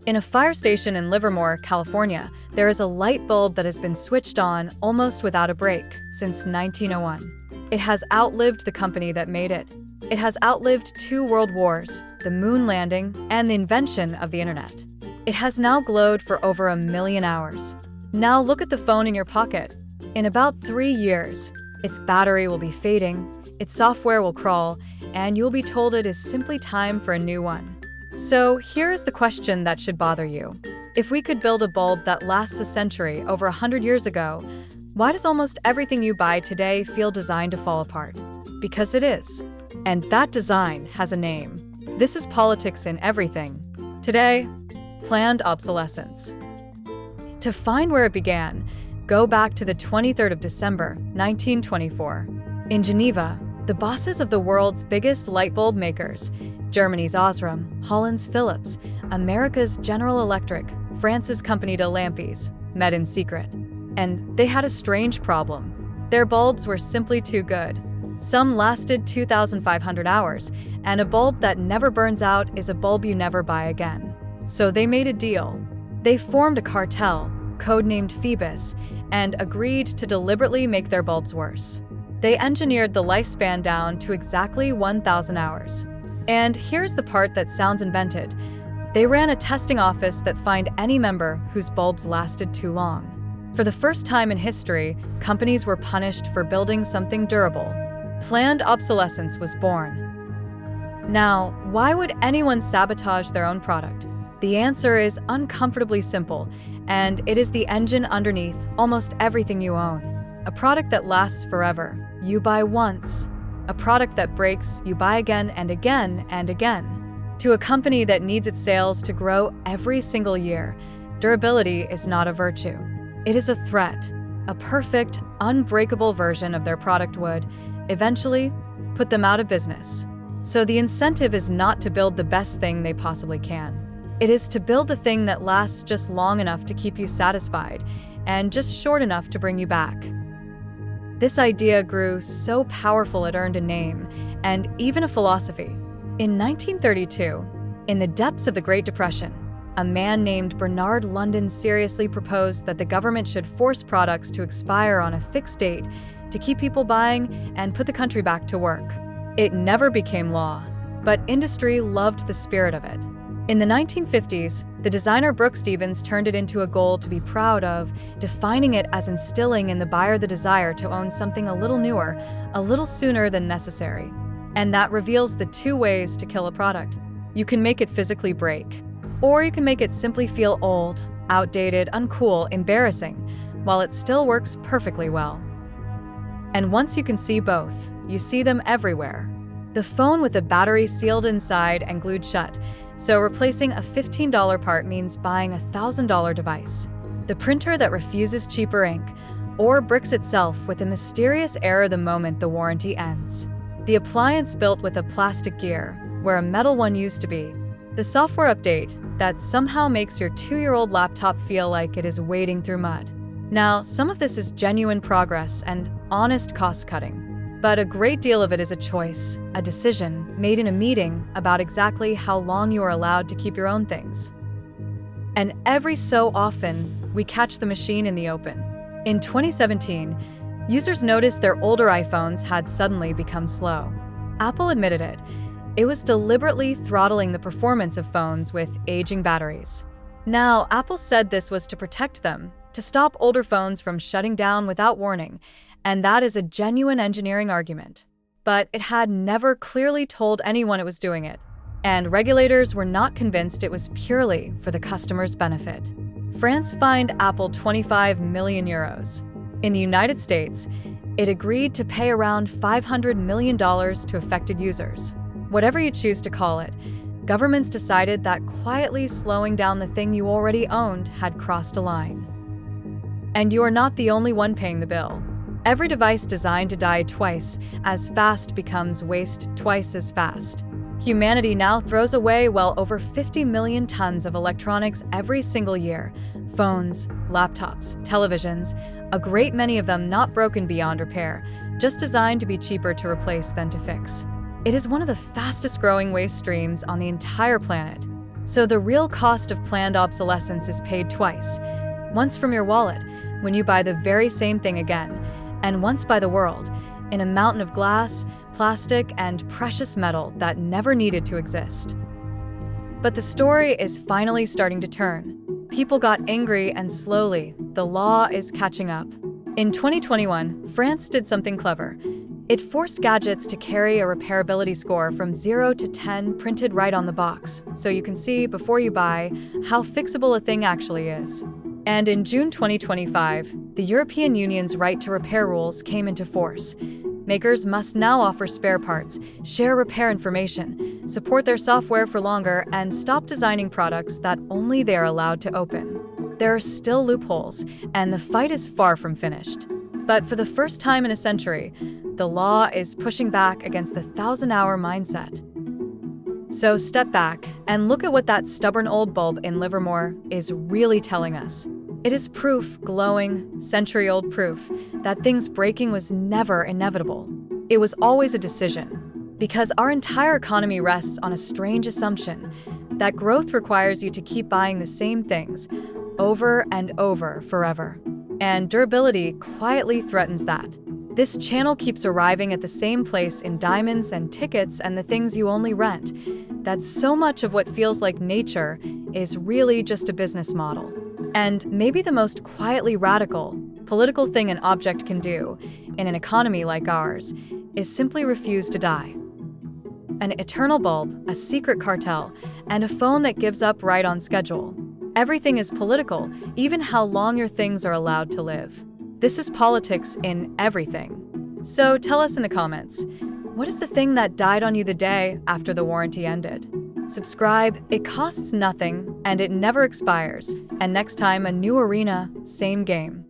In a fire station in Livermore, California, there is a light bulb that has been switched on almost without a break since 1901. It has outlived the company that made it. It has outlived 2 world wars, the moon landing, and the invention of the internet. It has now glowed for over 1 million hours. Now look at the phone in your pocket. In about 3 years, its battery will be fading, its software will crawl, and you'll be told it is simply time for a new one. So here's the question that should bother you. If we could build a bulb that lasts a century over 100 years ago, why does almost everything you buy today feel designed to fall apart? Because it is. And that design has a name. This is politics in everything. Today, planned obsolescence. To find where it began, go back to the 23rd of December, 1924. In Geneva, the bosses of the world's biggest light bulb makers, Germany's Osram, Holland's Philips, America's General Electric, France's Compagnie de Lampes, met in secret. And they had a strange problem. Their bulbs were simply too good. Some lasted 2,500 hours, and a bulb that never burns out is a bulb you never buy again. So they made a deal. They formed a cartel, codenamed Phoebus, and agreed to deliberately make their bulbs worse. They engineered the lifespan down to exactly 1,000 hours. And here's the part that sounds invented. They ran a testing office that fined any member whose bulbs lasted too long. For the first time in history, companies were punished for building something durable. Planned obsolescence was born. Now, why would anyone sabotage their own product? The answer is uncomfortably simple, and it is the engine underneath almost everything you own. A product that lasts forever, you buy once. A product that breaks, you buy again and again and again. To a company that needs its sales to grow every single year, durability is not a virtue. It is a threat. A perfect, unbreakable version of their product would, eventually, put them out of business. So the incentive is not to build the best thing they possibly can. It is to build the thing that lasts just long enough to keep you satisfied and just short enough to bring you back. This idea grew so powerful it earned a name and even a philosophy. In 1932, in the depths of the Great Depression, a man named Bernard London seriously proposed that the government should force products to expire on a fixed date to keep people buying and put the country back to work. It never became law, but industry loved the spirit of it. In the 1950s, the designer Brooke Stevens turned it into a goal to be proud of, defining it as instilling in the buyer the desire to own something a little newer, a little sooner than necessary. And that reveals the 2 ways to kill a product. You can make it physically break, or you can make it simply feel old, outdated, uncool, embarrassing, while it still works perfectly well. And once you can see both, you see them everywhere. The phone with the battery sealed inside and glued shut, so replacing a $15 part means buying a $1,000 device. The printer that refuses cheaper ink, or bricks itself with a mysterious error the moment the warranty ends. The appliance built with a plastic gear, where a metal one used to be. The software update that somehow makes your 2-year-old laptop feel like it is wading through mud. Now, some of this is genuine progress and honest cost-cutting. But a great deal of it is a choice, a decision made in a meeting about exactly how long you are allowed to keep your own things. And every so often, we catch the machine in the open. In 2017, users noticed their older iPhones had suddenly become slow. Apple admitted it. It was deliberately throttling the performance of phones with aging batteries. Now, Apple said this was to protect them, to stop older phones from shutting down without warning, and that is a genuine engineering argument. But it had never clearly told anyone it was doing it, and regulators were not convinced it was purely for the customer's benefit. France fined Apple 25 million euros. In the United States, it agreed to pay around $500 million to affected users. Whatever you choose to call it, governments decided that quietly slowing down the thing you already owned had crossed a line. And you are not the only one paying the bill. Every device designed to die twice as fast becomes waste twice as fast. Humanity now throws away well over 50 million tons of electronics every single year. Phones, laptops, televisions, a great many of them not broken beyond repair, just designed to be cheaper to replace than to fix. It is one of the fastest growing waste streams on the entire planet. So the real cost of planned obsolescence is paid twice. Once from your wallet, when you buy the very same thing again, and once by the world, in a mountain of glass, plastic, and precious metal that never needed to exist. But the story is finally starting to turn. People got angry, and slowly, the law is catching up. In 2021, France did something clever. It forced gadgets to carry a repairability score from 0 to 10 printed right on the box, so you can see before you buy how fixable a thing actually is. And in June 2025, the European Union's right to repair rules came into force. Makers must now offer spare parts, share repair information, support their software for longer, and stop designing products that only they are allowed to open. There are still loopholes, and the fight is far from finished. But for the first time in a century, the law is pushing back against the 1,000-hour mindset. So step back and look at what that stubborn old bulb in Livermore is really telling us. It is proof, glowing, century-old proof, that things breaking was never inevitable. It was always a decision. Because our entire economy rests on a strange assumption that growth requires you to keep buying the same things over and over forever. And durability quietly threatens that. This channel keeps arriving at the same place in diamonds and tickets and the things you only rent, that so much of what feels like nature is really just a business model. And maybe the most quietly radical, political thing an object can do in an economy like ours is simply refuse to die. An eternal bulb, a secret cartel, and a phone that gives up right on schedule. Everything is political, even how long your things are allowed to live. This is politics in everything. So tell us in the comments, what is the thing that died on you the day after the warranty ended? Subscribe, it costs nothing, and it never expires. And next time, a new arena, same game.